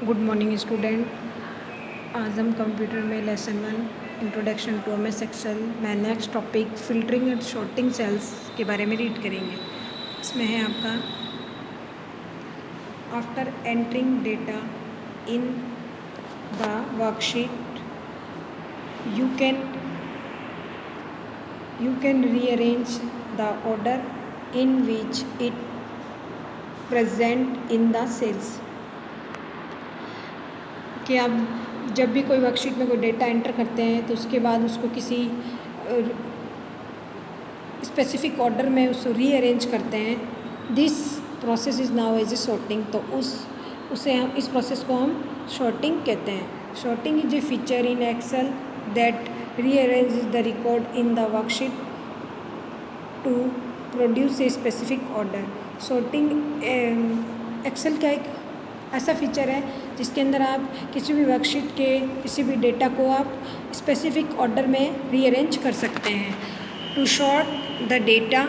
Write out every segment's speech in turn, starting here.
Good morning student. आज हम computer में lesson 1 introduction to MS Excel में next topic filtering and sorting cells के बारे में रीड करेंगे। इसमें है आपका after entering data in the worksheet you can rearrange the order in which it present in the cells. कि आप जब भी कोई वर्कशीट में कोई डेटा एंटर करते हैं तो उसके बाद उसको किसी स्पेसिफिक ऑर्डर में उसको रीअरेंज करते हैं। This process is known as a sorting. तो इस प्रोसेस को हम सॉर्टिंग कहते हैं। Sorting is a feature in Excel that rearranges the record in the worksheet to produce a specific order. Sorting Excel का एक ऐसा फीचर है जिसके अंदर आप किसी भी वर्कशीट के किसी भी डेटा को आप स्पेसिफिक ऑर्डर में रीअरेंज कर सकते हैं। To sort the data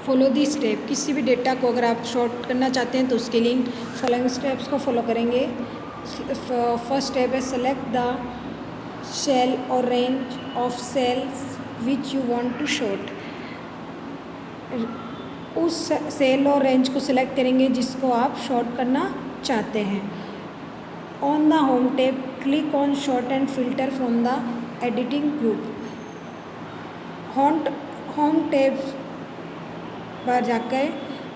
follow the step. किसी भी डेटा को अगर आप सॉर्ट करना चाहते हैं तो उसके लिए फॉलोइंग स्टेप्स को फॉलो करेंगे। फर्स्ट स्टेप है सेलेक्ट द सेल और range of cells which you want to sort. उस सेल और रेंज को सिलेक्ट करेंगे जिसको आप सॉर्ट करना चाहते हैं। On the home tab click on sort and filter from the editing group. Home tab पर जाकर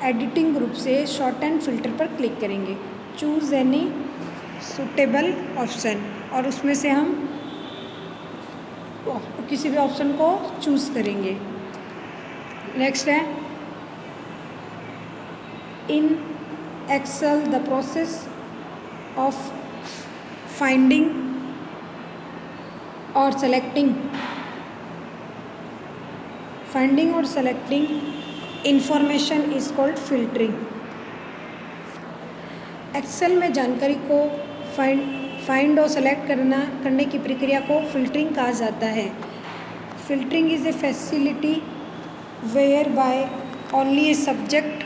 एडिटिंग ग्रुप से सॉर्ट एंड फिल्टर पर क्लिक करेंगे। चूज़ एनी सूटेबल ऑप्शन और उसमें से हम किसी भी ऑप्शन को चूज़ करेंगे। नेक्स्ट है in Excel the process of finding or selecting information is called filtering। Excel में जानकारी को फाइंड और सेलेक्ट करने की प्रक्रिया को फिल्टरिंग कहा जाता है। Filtering is a facility whereby only a subject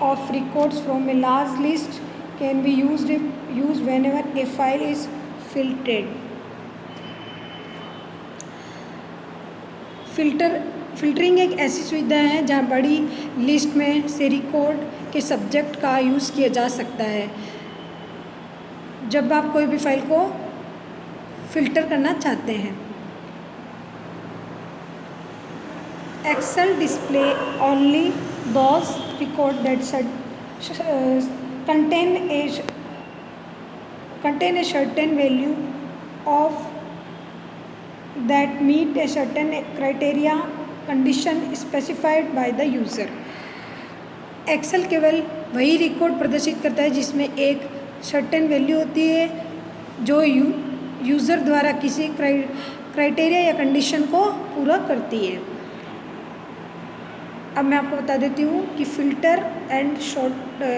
of records from a large list can be used whenever a file is filtered। Filtering एक ऐसी सुविधा है जहाँ बड़ी लिस्ट में से रिकॉर्ड के सब्जेक्ट का यूज़ किया जा सकता है जब आप कोई भी फाइल को फिल्टर करना चाहते हैं। Excel display only those record that contain a certain value of that meet a certain criteria condition specified by the user। Excel केवल वही रिकॉर्ड प्रदर्शित करता है जिसमें एक सर्टेन वैल्यू होती है जो यूज़र द्वारा किसी क्राइटेरिया या कंडीशन को पूरा करती है। अब मैं आपको बता देती हूँ कि फ़िल्टर एंड सॉर्ट